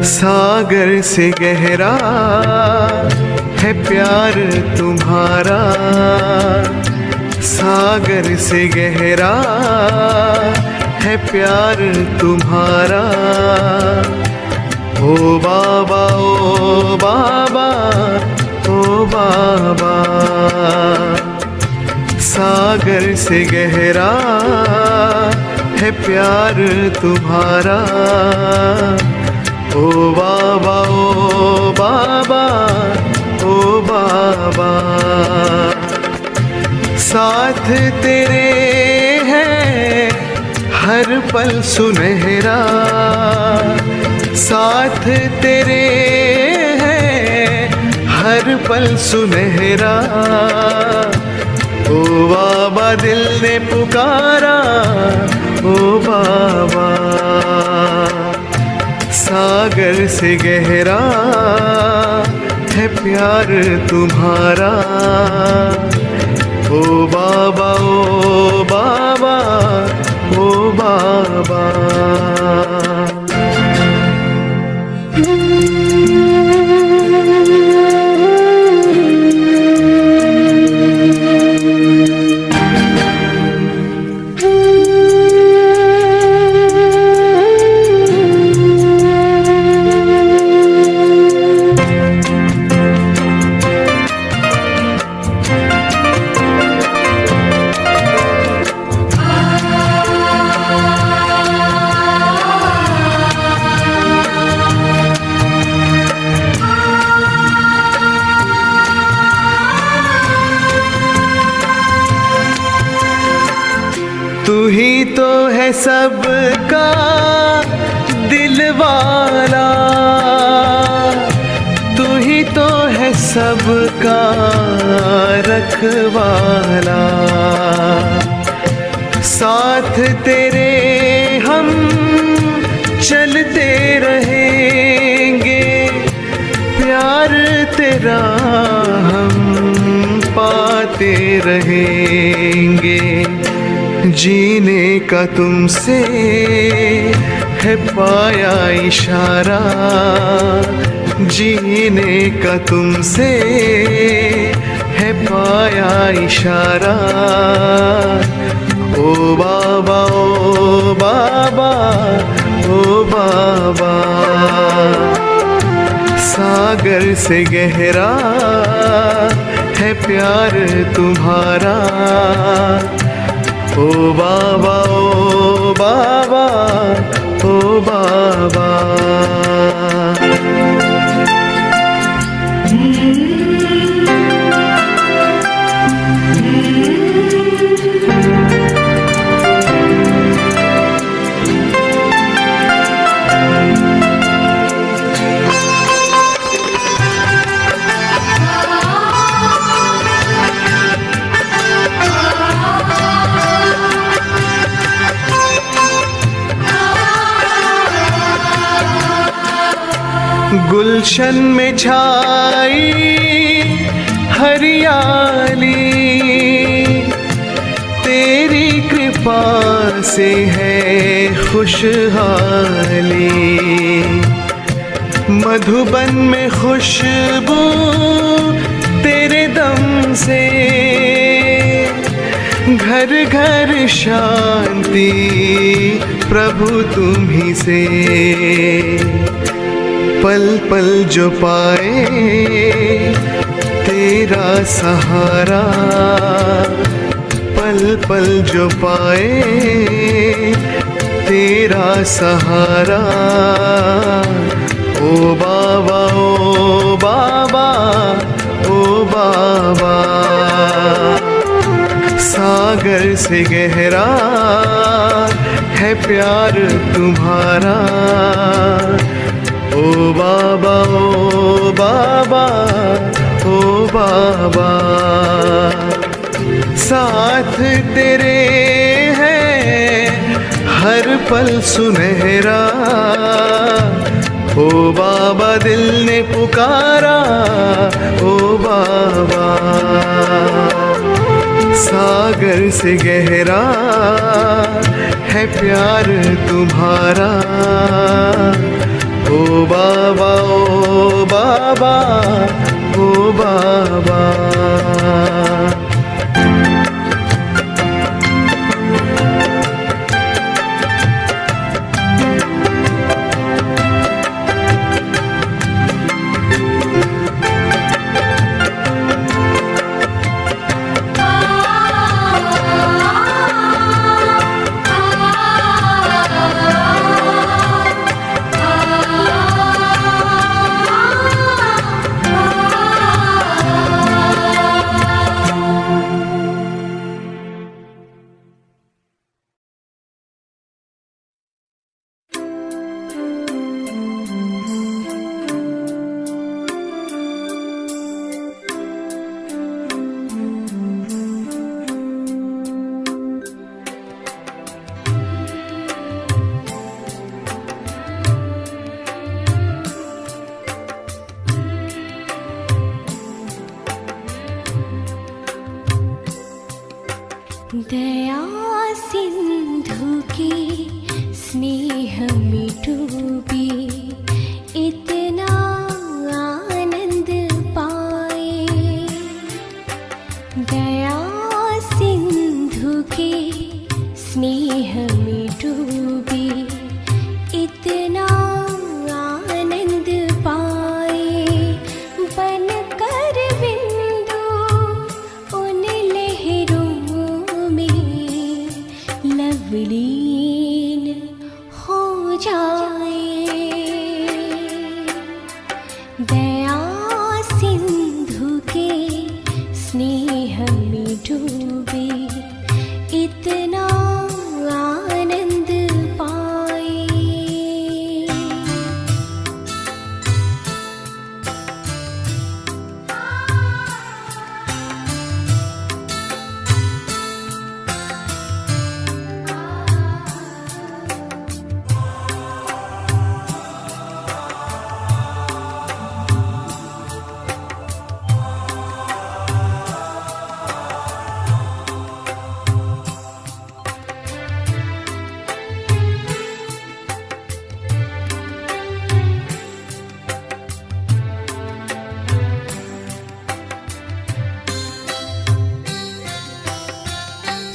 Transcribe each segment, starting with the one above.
सागर से गहरा है प्यार तुम्हारा, सागर से गहरा है प्यार तुम्हारा। ओ बाबा ओ बाबा ओ बाबा, सागर से गहरा है प्यार तुम्हारा। ओ बाबा ओ बाबा ओ बाबा, साथ तेरे है हर पल सुनहरा, साथ तेरे है हर पल सुनहरा। ओ बाबा दिल ने पुकारा ओ बाबा, सागर से गहरा है प्यार तुम्हारा। ओ बाबा ओ बाबा ओ बाबा। तू ही तो है सबका दिल वाला, तू ही तो है सबका रखवाला। साथ तेरे हम चलते रहेंगे, प्यार तेरा हम पाते रहेंगे। जीने का तुमसे है पाया इशारा, जीने का तुमसे है पाया इशारा। ओ बाबा ओ बाबा ओ बाबा, सागर से गहरा है प्यार तुम्हारा। ओ बाबा ओ बाबा ओ बाबा। गुलशन में छाई हरियाली, तेरी कृपा से है खुशहाली। मधुबन में खुशबू तेरे दम से, घर घर शांति प्रभु तुम ही से। पल पल जो पाए तेरा सहारा, पल पल जो पाए तेरा सहारा। ओ बाबा ओ बाबा ओ बाबा, सागर से गहरा है प्यार तुम्हारा। ओ बाबा ओ बाबा ओ बाबा, साथ तेरे है हर पल सुनहरा। ओ बाबा दिल ने पुकारा ओ बाबा, सागर से गहरा है प्यार तुम्हारा। ओ बाबा बाबा ओ बाबा। दया सिंधु की स्नेह में डूबी इतना आनंद पाए। दया सिंधु की स्नेह में डूबी इतना आनंद पाए। बन कर बिंदु उन लहरों में लवलीन हो जाए। दया सिंधु के स्नेह में डूबे इतना आनंद पाए।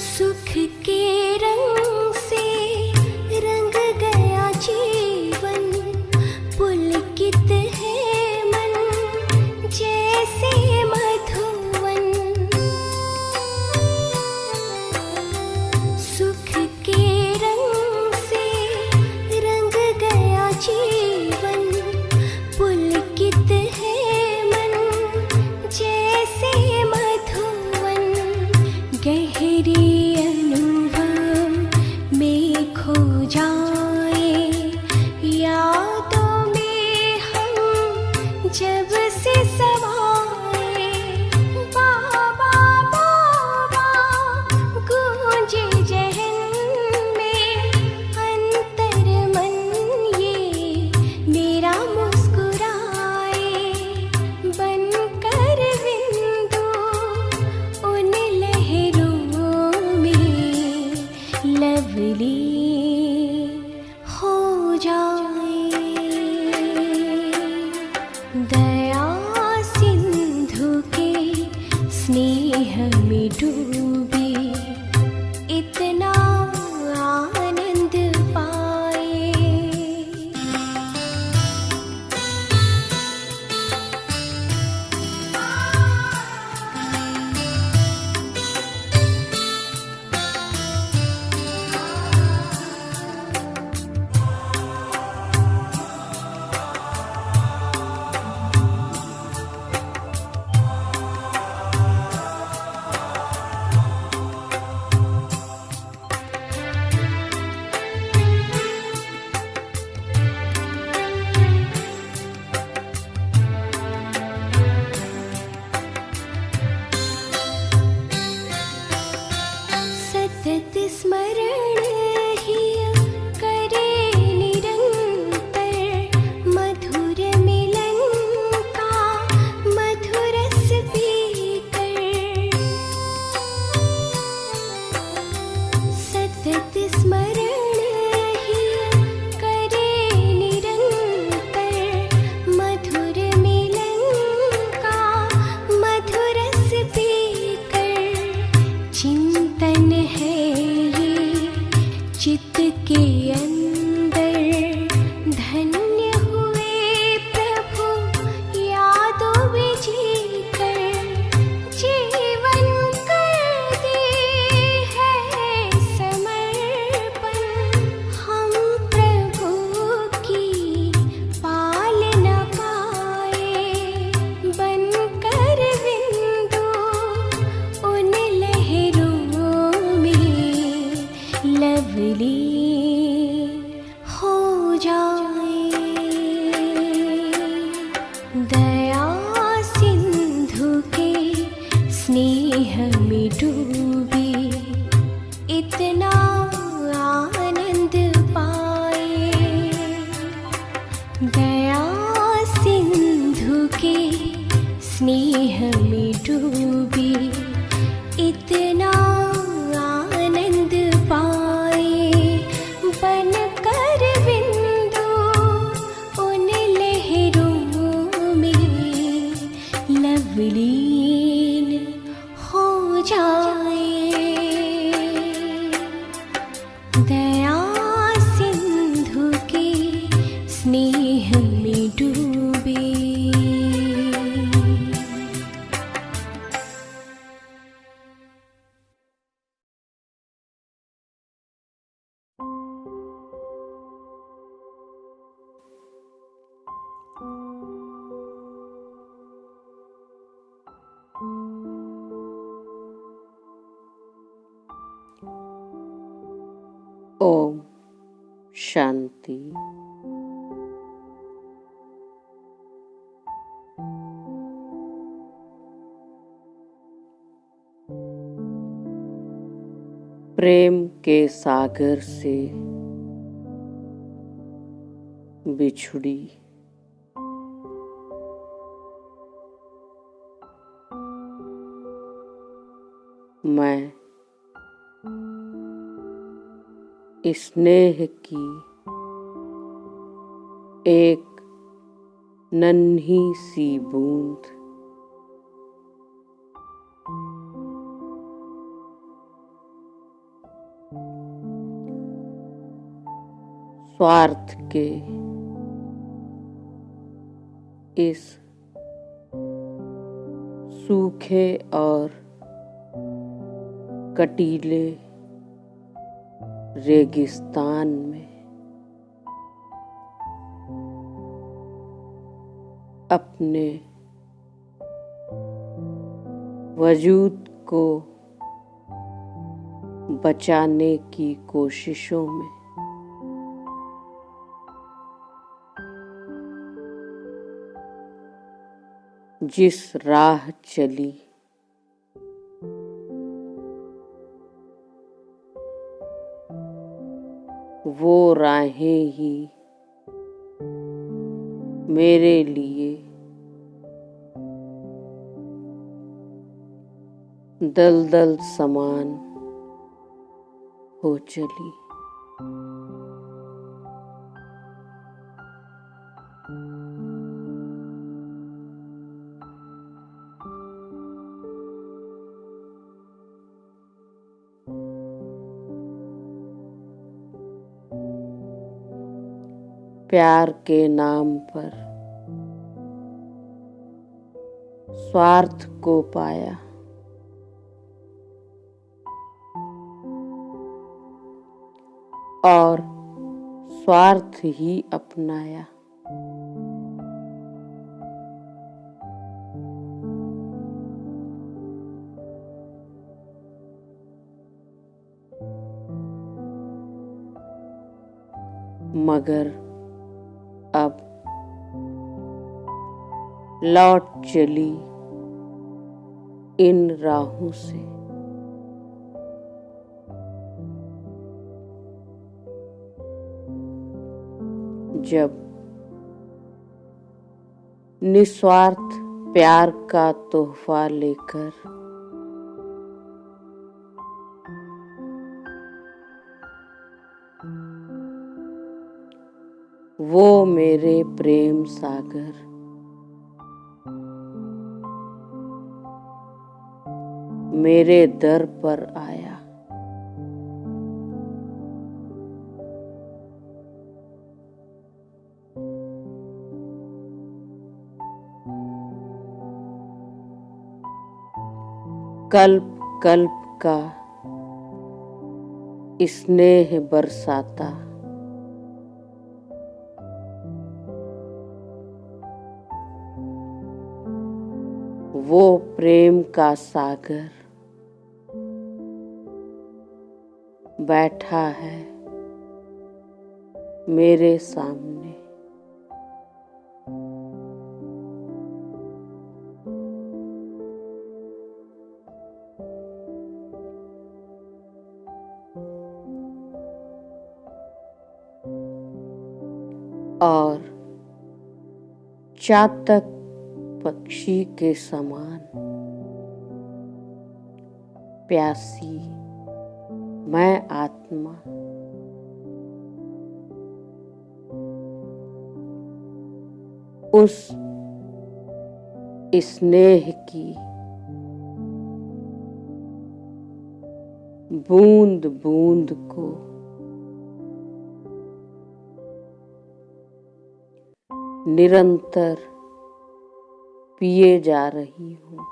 सुख के रंग से रंग गया जीवन, पुलकित है मन जैसे मधुवन। सुख के रंग से रंग गया जीवन, पुलकित है मन जैसे मधुवन। गहरी अनुभव में खो जाए, यादों में हम जब से समाए। बाबा बाबा गूंजे जहन में, अंतर मन ये दया सिंधु के स्नेह में डूबी इतना आनंद पाए, बन कर बिंदु उन लहरों में लवलीन हो जाए। दया सिंधु के स्नेह में डूबे। ओम शांति। प्रेम के सागर से बिछुड़ी मैं स्नेह की एक नन्ही सी बूंद स्वार्थ के इस सूखे और कटीले रेगिस्तान में अपने वजूद को बचाने की कोशिशों में जिस राह चली वो राहें ही मेरे लिए दलदल समान हो चली। प्यार के नाम पर स्वार्थ को पाया, और स्वार्थ ही अपनाया। मगर अब लौट चली इन राहों से जब निस्वार्थ प्यार का तोहफा लेकर वो मेरे प्रेम सागर मेरे दर पर आया। कल्प कल्प का स्नेह बरसाता, वो प्रेम का सागर बैठा है मेरे सामने। और चातक पक्षी के समान प्यासी मैं आत्मा उस स्नेह की बूंद बूंद को निरंतर पिए जा रही हूँ।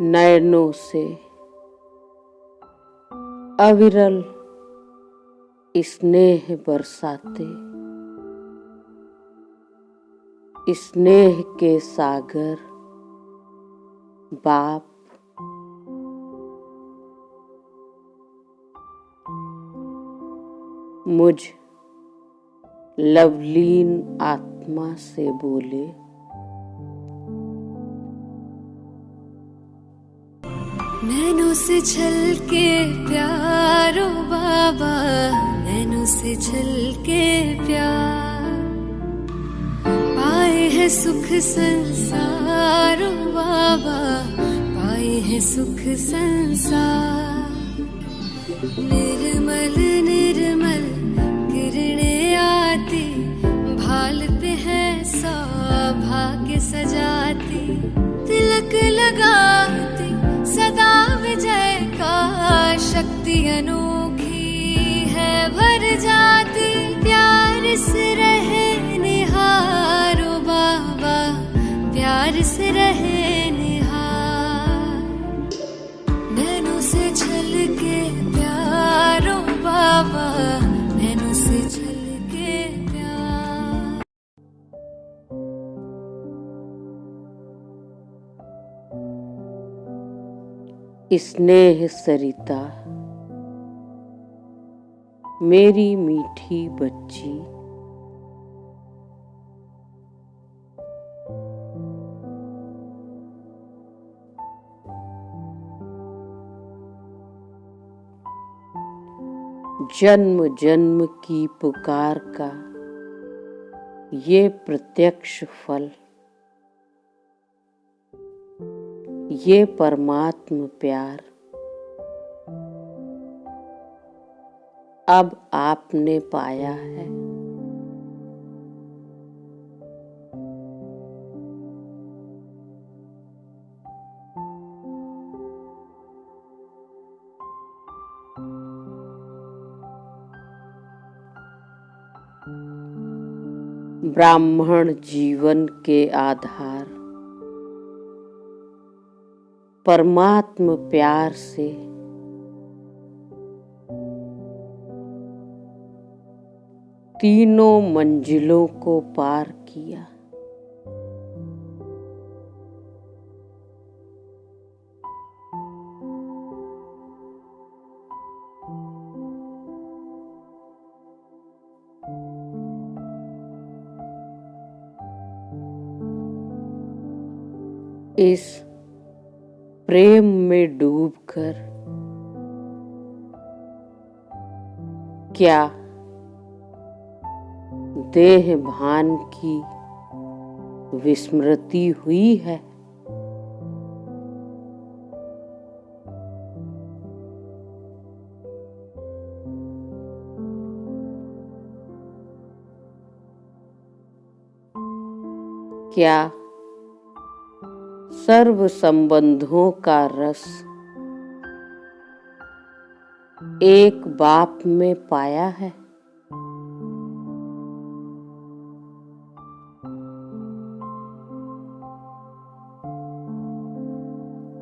नयनों से अविरल स्नेह बरसाते, स्नेह के सागर बाप मुझ लवलीन आत्मा से बोले, नैनों से छलके प्यारो बाबा, नैनों से छलके प्यार, पाए है सुख संसारो बाबा, पाए है सुख संसार। निर्मल निर्मल किरणें आती, भाल पे है सौभाग्य सजाती, तिलक लगाती सदा विजय का, शक्ति अनोखी है भर जाती, प्यार से रहे निहारो बाबा, प्यार से रहे निहार। नैनों से छलके प्यारो बाबा, नैनों से छलके प्यार। स्नेह सरिता मेरी मीठी बच्ची, जन्म जन्म की पुकार का ये प्रत्यक्ष फल, ये परमात्म प्यार अब आपने पाया है। ब्राह्मण जीवन के आधार परमात्म प्यार से तीनों मंजिलों को पार किया। इस प्रेम में डूबकर क्या देह भान की विस्मृति हुई है? क्या सर्व संबंधों का रस एक बाप में पाया है?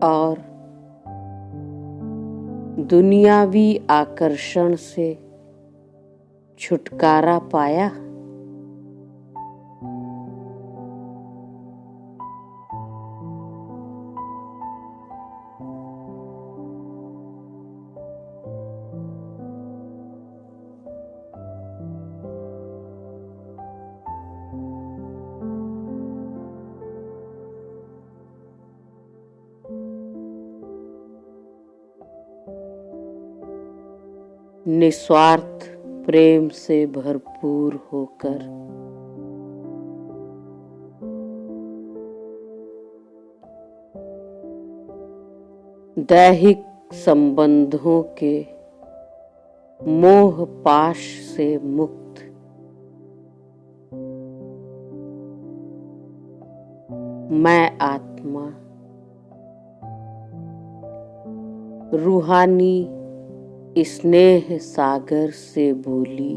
और दुनियावी आकर्षण से छुटकारा पाया? निस्वार्थ प्रेम से भरपूर होकर दैहिक संबंधों के मोह पाश से मुक्त मैं आत्मा रूहानी स्नेह सागर से बोली,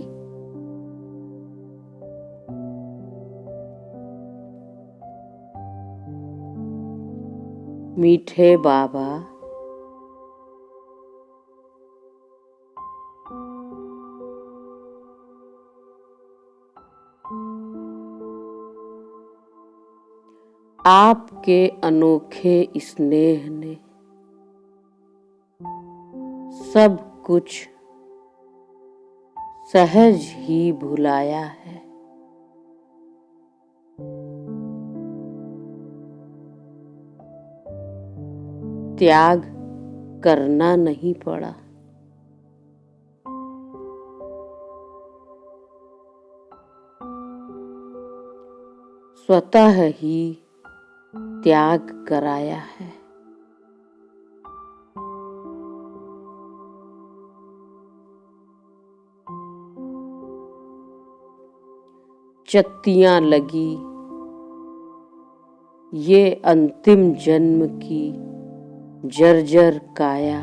मीठे बाबा आपके अनोखे स्नेह ने सब कुछ सहज ही भुलाया है। त्याग करना नहीं पड़ा। स्वतः ही त्याग कराया है। चत्तियां लगी ये अंतिम जन्म की जर्जर काया,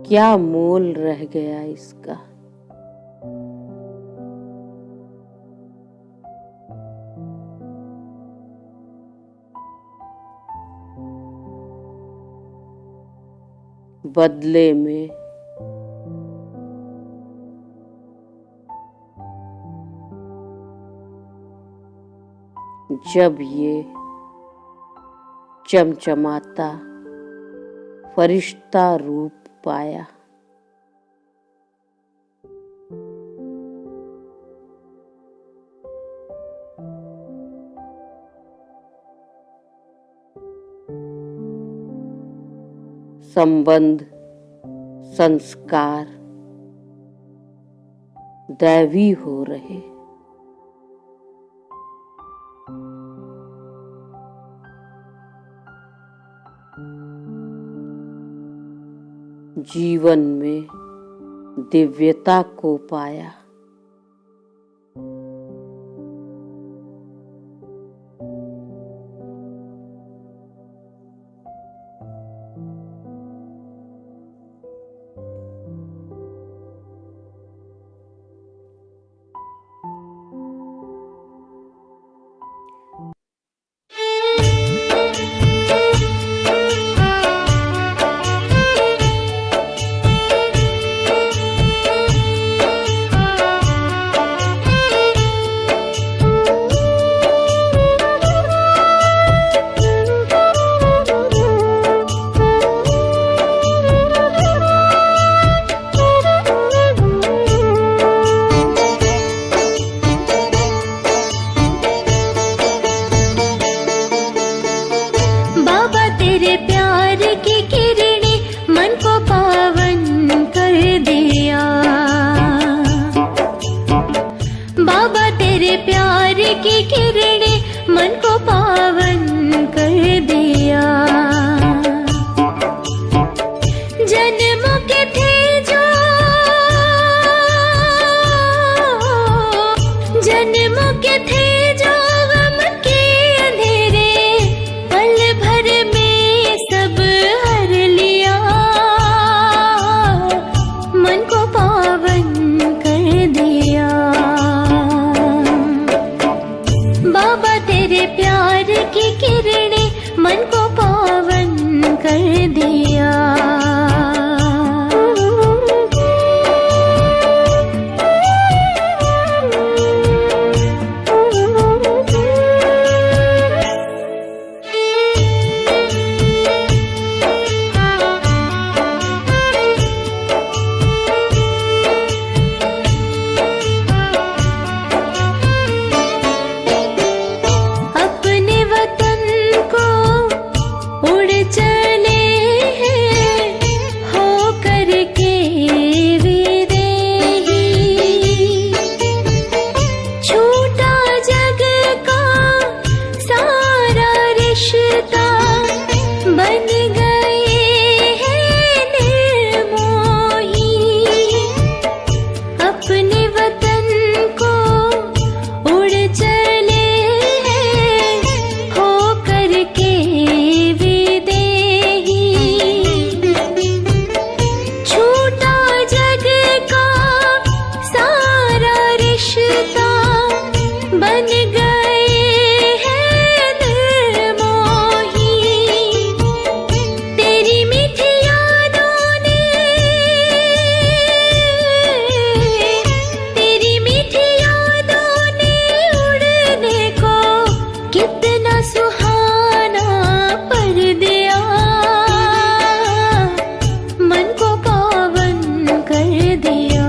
क्या मोल रह गया इसका। बदले में जब ये चमचमाता फरिश्ता रूप पाया, संबंध संस्कार दैवी हो रहे। जीवन में दिव्यता को पाया। दिया।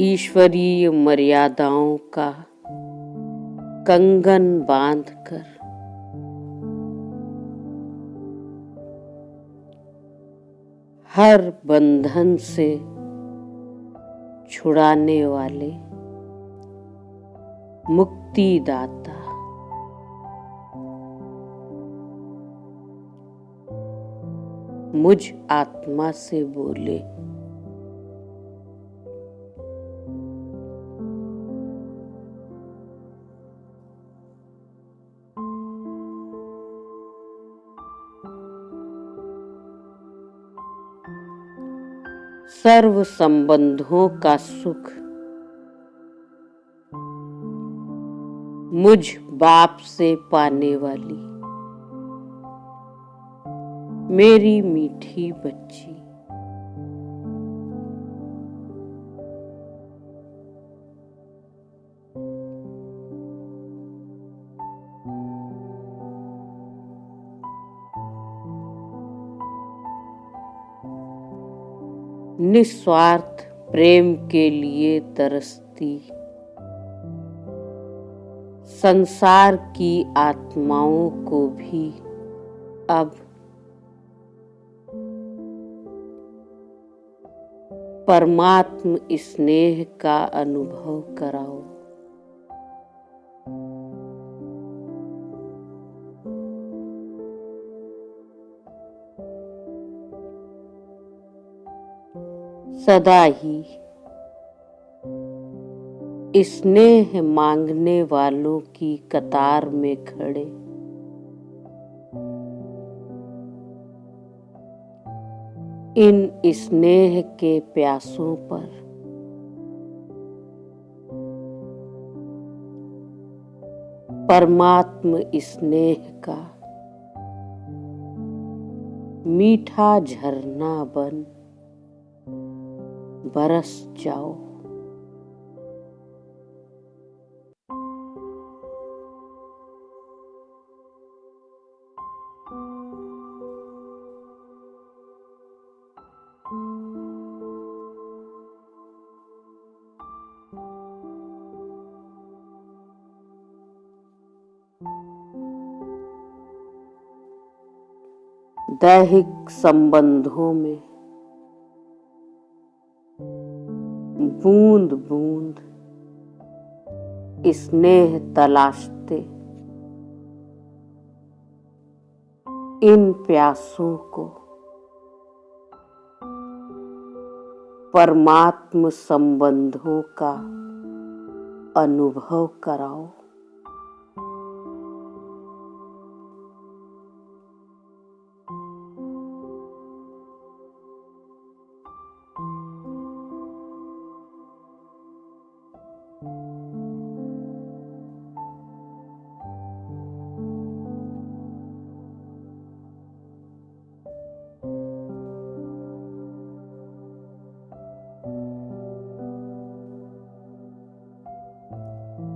ईश्वरीय मर्यादाओं का कंगन बांधकर हर बंधन से छुड़ाने वाले मुक्तिदाता, मुझ आत्मा से बोले। सर्व संबंधों का सुख मुझ बाप से पाने वाली मेरी मीठी बच्ची, निस्वार्थ प्रेम के लिए तरसती संसार की आत्माओं को भी अब परमात्म स्नेह का अनुभव कराओ। सदा ही स्नेह मांगने वालों की कतार में खड़े इन स्नेह के प्यासों पर परमात्म स्नेह का मीठा झरना बन बरस जाओ। दैहिक संबंधों में बूंद बूंद स्नेह तलाशते इन प्यासों को परमात्म संबंधों का अनुभव कराओ।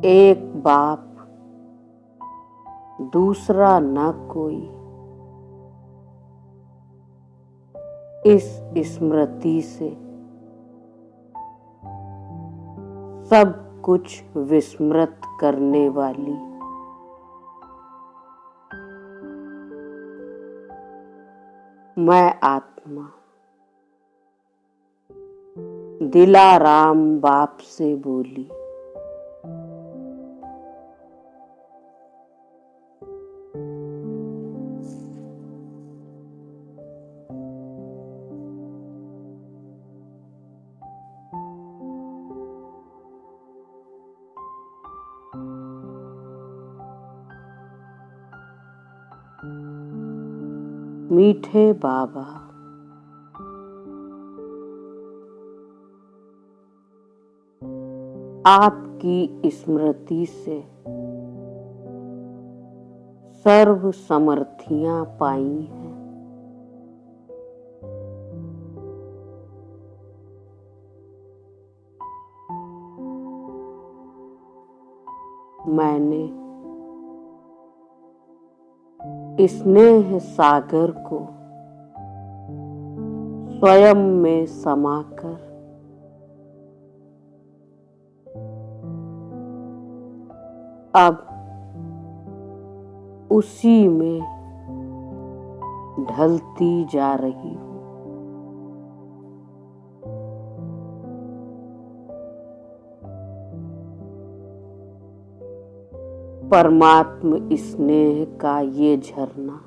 एक बाप दूसरा न कोई, इस स्मृति से सब कुछ विस्मृत करने वाली मैं आत्मा दिलाराम बाप से बोली। मीठे बाबा, आपकी स्मृति से सर्व समर्थियां पाई हैं। मैंने स्नेह सागर को स्वयं में समाकर अब उसी में ढलती जा रही हूँ। परमात्म स्नेह का ये झरना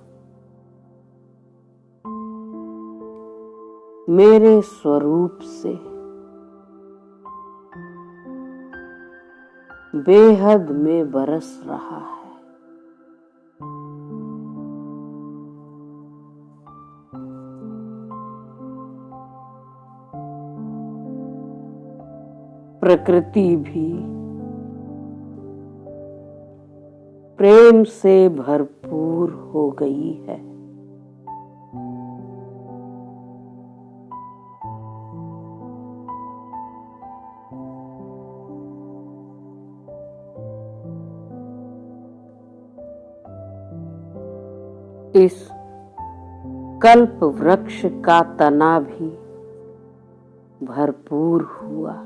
मेरे स्वरूप से बेहद में बरस रहा है। प्रकृति भी प्रेम से भरपूर हो गई है। इस कल्प वृक्ष का तना भी भरपूर हुआ।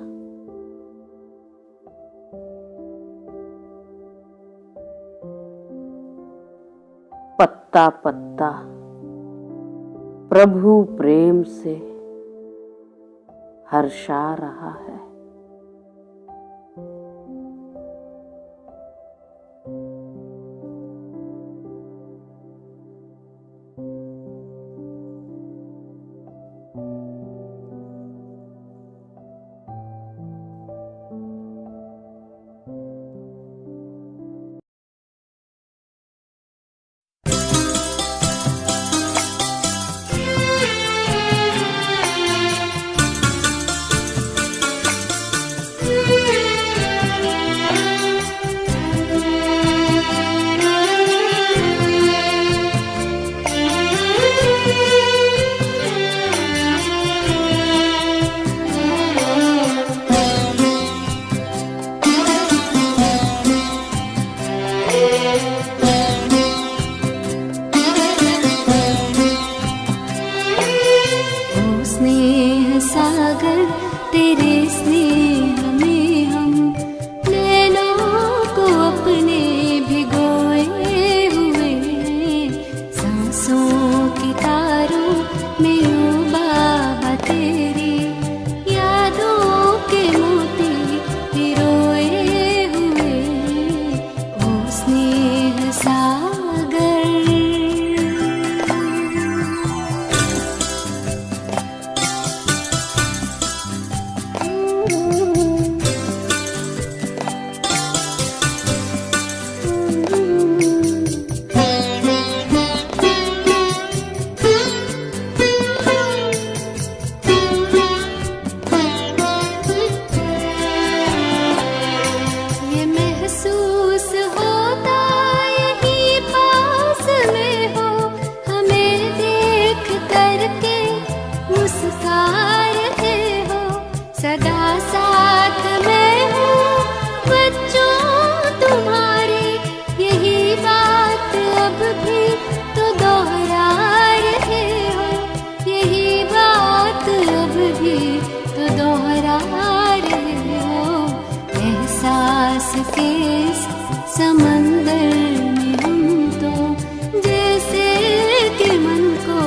पत्ता पत्ता प्रभु प्रेम से हर्षा रहा है। तेरे स्नेह में हम नैनों को अपने भिगोए हुए, सांसों की तारों में ओ बाबा तेरी यादों के मोती पिरोए हुए, ओ स्नेह सागर। ये महसूस होता यही पास में हो, हमें देख करके मुस्का रहे हो, सदा साथ में हूँ बच्चों तुम्हारे, यही बात अब भी तो दोहरा रहे हो, यही बात अब भी तो दोहरा रहे हो। एहसास के इस समंदर में हम तो जैसे कि मन को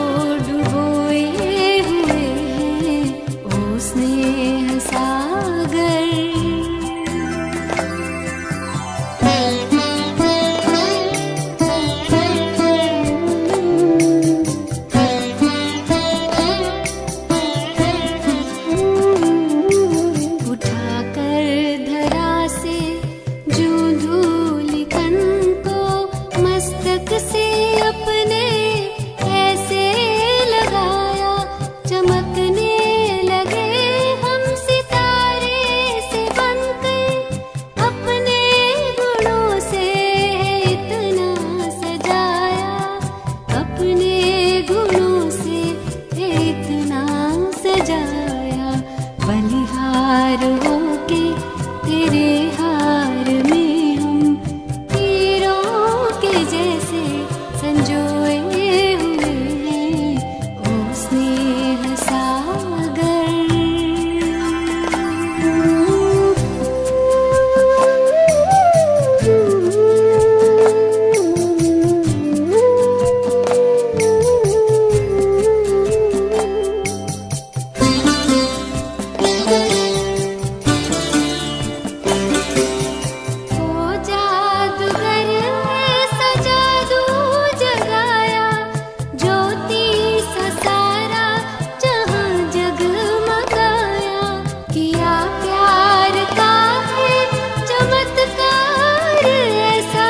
डुबोए हुए हैं, ओ स्नेह सागर। उठाकर धरा से जो धूलि कण को मस्तक से अपने ऐसे लगाया, चमकने लगे हम सितारे से बनकर, अपने गुणों से इतना सजाया, अपने गुणों से इतना सजाया, बलिहार होके तेरे हार में हम हीरों के जैसे संजोए हुए हैं, ओ स्नेह सागर। ओ जादूगर ऐसा जादू जगाया, ज्योति सा सारा जहां जगमगाया, किया प्यार का है चमत्कार ऐसा,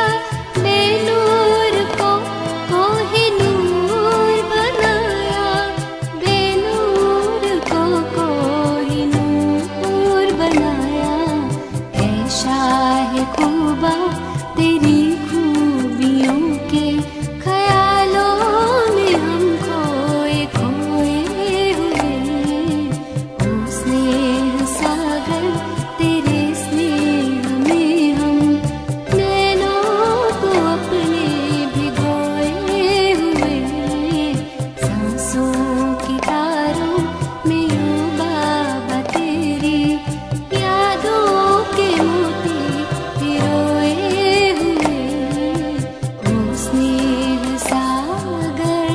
बेनूर को कोहिनूर बनाया, बेनूर को कोहिनूर बनाया। ऐ शाह खूबा तेरी खूबियों के ख्यालों में हम खोए खोए हुए, ओ स्नेह सागर तेरे स्नेह में हम नैनों को अपने भिगोए हुए, सांसों की तारों में ओ बाबा तेरी यादों के मोती पिरोए हुए, ओ स्नेह सागर।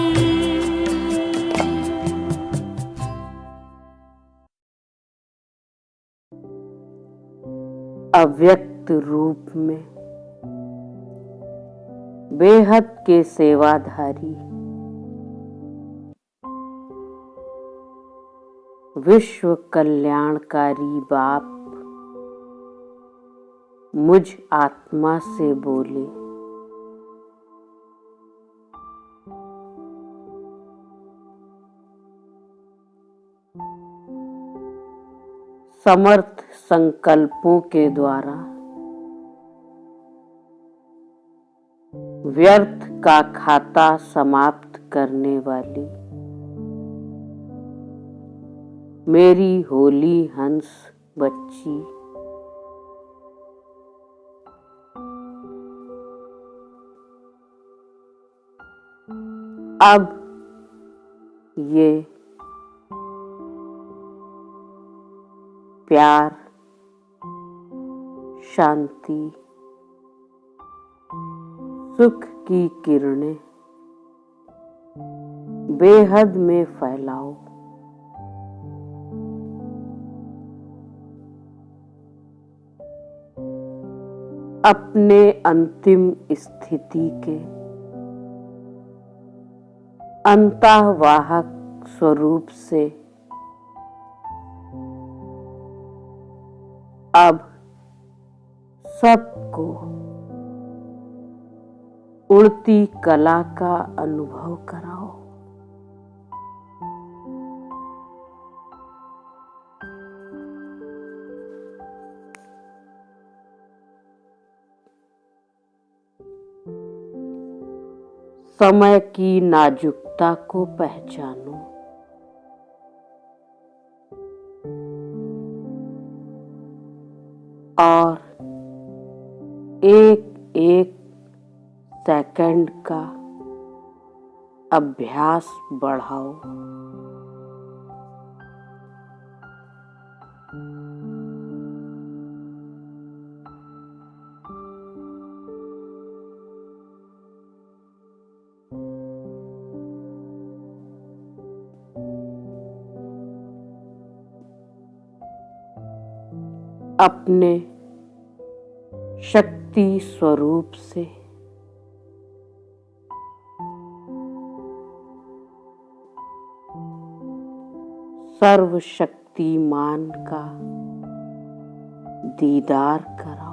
अव्यक्त रूप में बेहद के सेवाधारी, विश्व कल्याणकारी बाप मुझ आत्मा से बोले, समर्थ संकल्पों के द्वारा व्यर्थ का खाता समाप्त करने वाली मेरी होली हंस बच्ची, अब ये प्यार, शांति, सुख की किरणें बेहद में फैलाओ। अपने अंतिम स्थिति के अंतःवाहक स्वरूप से अब सबको उड़ती कला का अनुभव कराओ। समय की नाजुकता को पहचानो। और एक एक सेकंड का अभ्यास बढ़ाओ। अपने शक्ति स्वरूप से सर्वशक्तिमान का दीदार कराओ।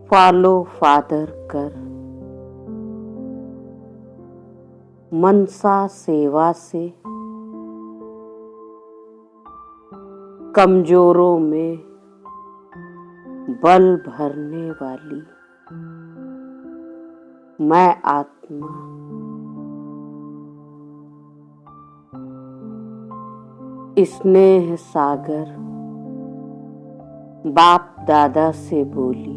फॉलो फादर कर मनसा सेवा से कमजोरों में बल भरने वाली मैं आत्मा स्नेह सागर बाप दादा से बोली।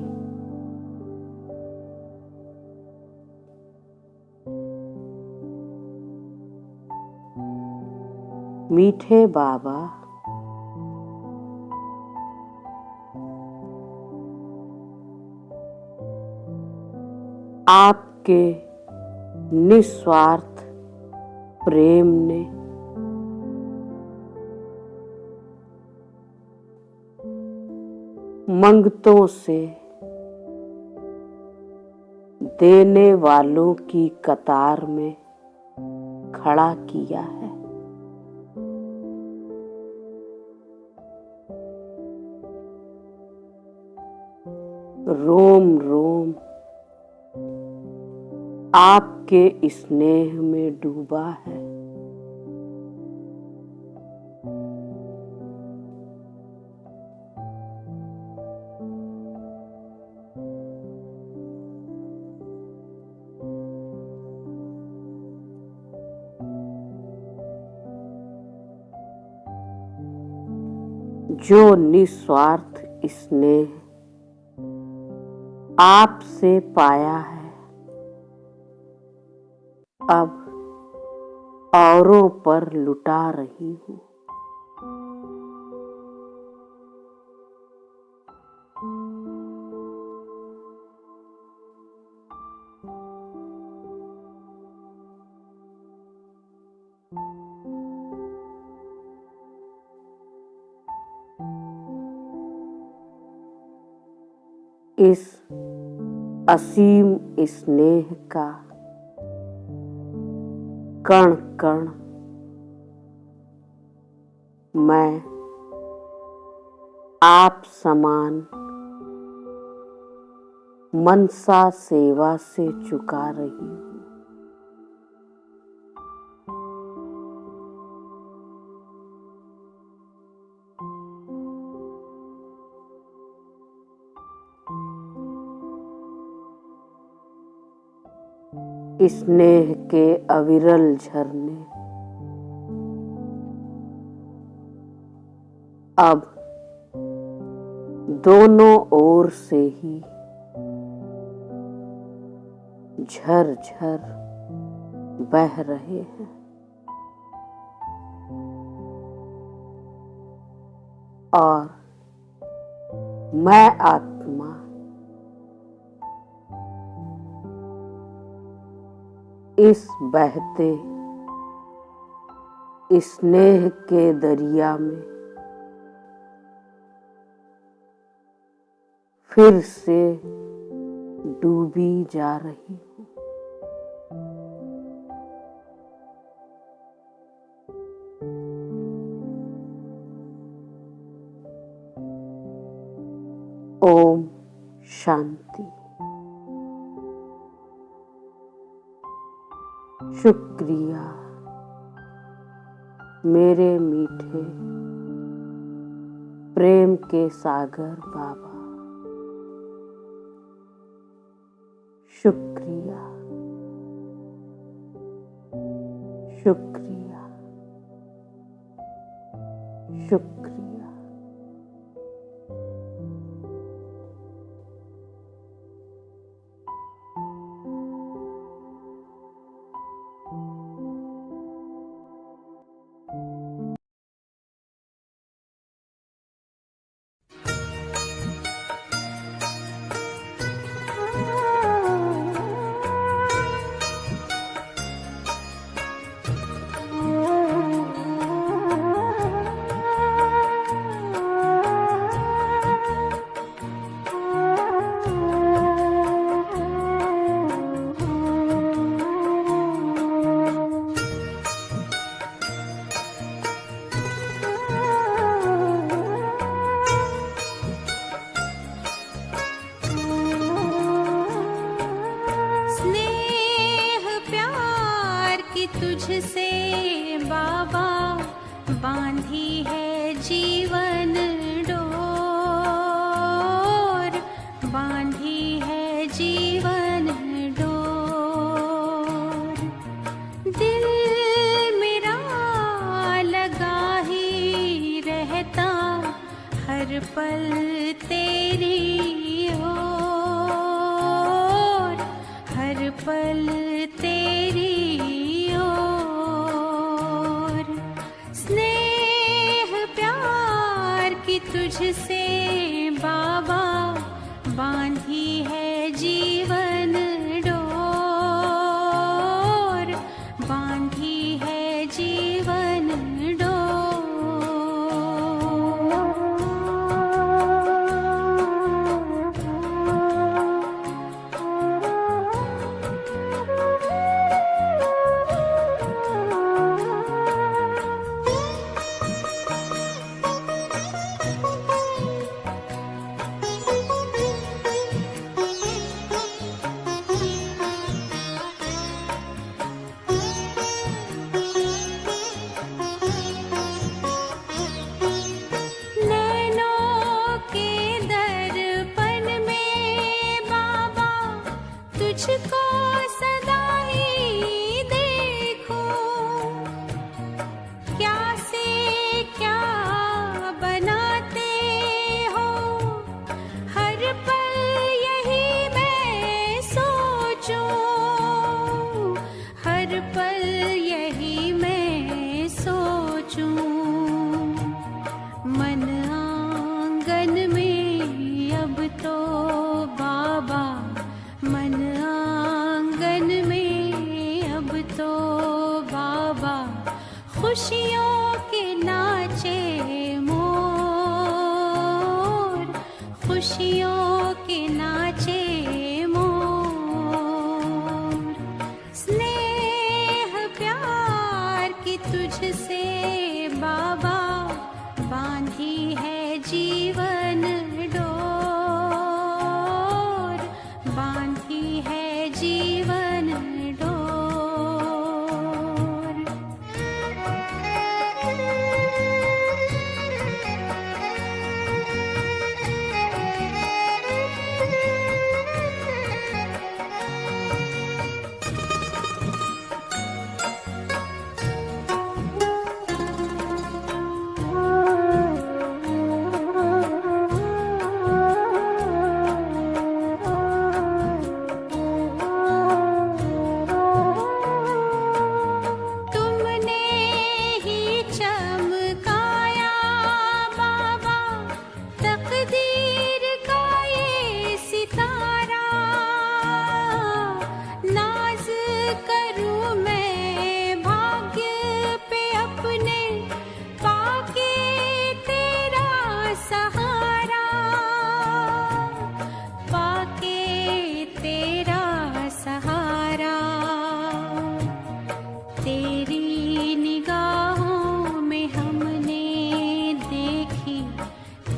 मीठे बाबा, आपके निस्वार्थ प्रेम ने मंगतों से देने वालों की कतार में खड़ा किया है। रोम रोम आपके स्नेह में डूबा है। जो निस्वार्थ स्नेह आपसे पाया है, अब औरों पर लुटा रही हूँ। इस असीम स्नेह का कण कण मैं आप समान मनसा सेवा से चुका रही हूँ। स्नेह के अविरल झरने अब दोनों ओर से ही झर झर बह रहे हैं। और मैं आत्मा इस बहते स्नेह के दरिया में फिर से डूबी जा रही हूँ। ओम शांति। शुक्रिया मेरे मीठे प्रेम के सागर बाबा। शुक्रिया शुक्रिया शुक्रिया। तुझसे बाबा बांधी है जीवन डोर, बांधी है जीवन डोर। दिल मेरा लगा ही रहता हर पल तेरी ओर, हर पल तेरी तुझसे बाबा बांधी है जीवन डोर, बांधी है जीवन तुझको सदा ही देखूं, क्या से क्या बनाते हो, हर पल यही मैं सोचूं, हर पल यही मैं सोचूं। मन आंगन में अब तो बाबा, मन आंगन में अब तो बाबा खुशियों के नाचे मोर, खुशियों के नाचे मोर। स्नेह प्यार की तुझसे बाबा बांधी है जीवन डोर, बांधी है जीवन डोर।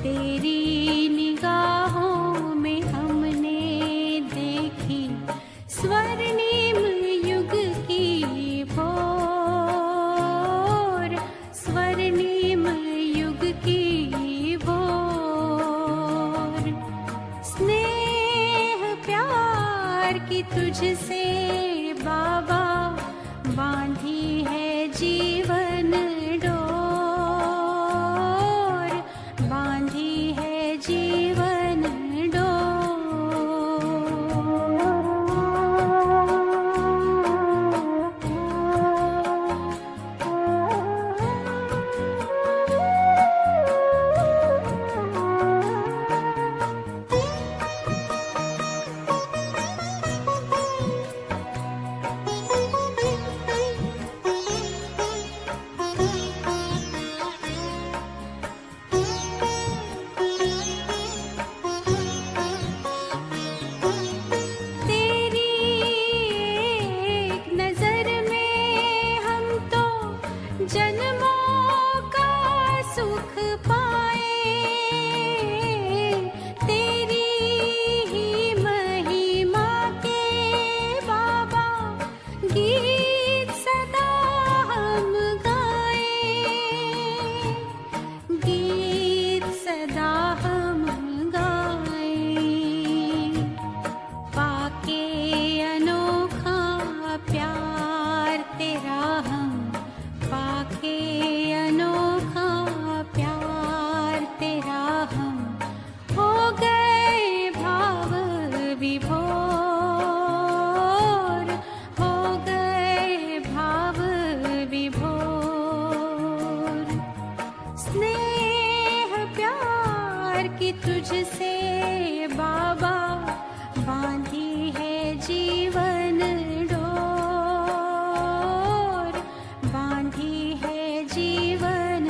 तेरी निगाहों में हमने देखी स्वर्णिम युग की भोर, स्वर्णिम युग की भोर। स्नेह प्यार की तुझसे बाबा बांधी है जीवन डोर, बांधी है जीवन जन्मों का सुख पाए, तेरी ही महिमा के बाबा गीत सदा हम गाए, गीत सदा हम गाए। पाके अनोखा प्यार तेरा हम, पाके अनोखा प्यार तेरा हम, हो गए भाव विभोर, हो गए भाव विभोर। स्नेह प्यार की तुझसे बाबा बांधी है जीवन डोर, बांधी है जीवन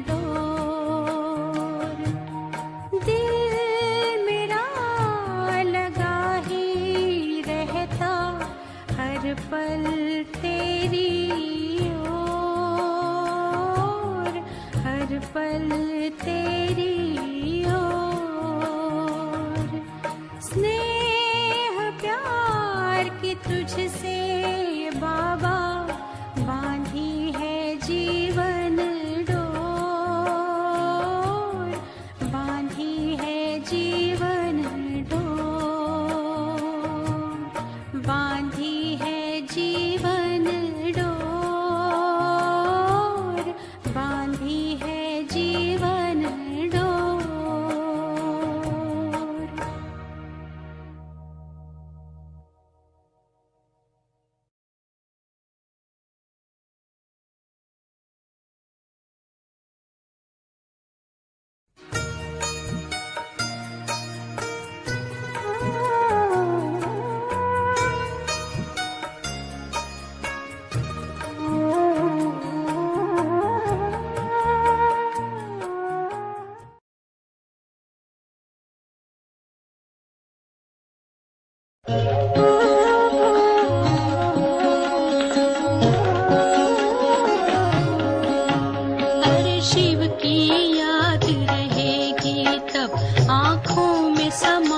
डोर। दिल मेरा लगा ही रहता हर पल तेरी ओर, हर पल तेरी ओर। स्नेह प्यार की तुझसे बाबा बांधी है जीवन डोर, बांधी है जीवन डोर, बांधी है जीवन डोर, बांधी है जीवन डोर। शिव की याद रहेगी तब आँखों में समा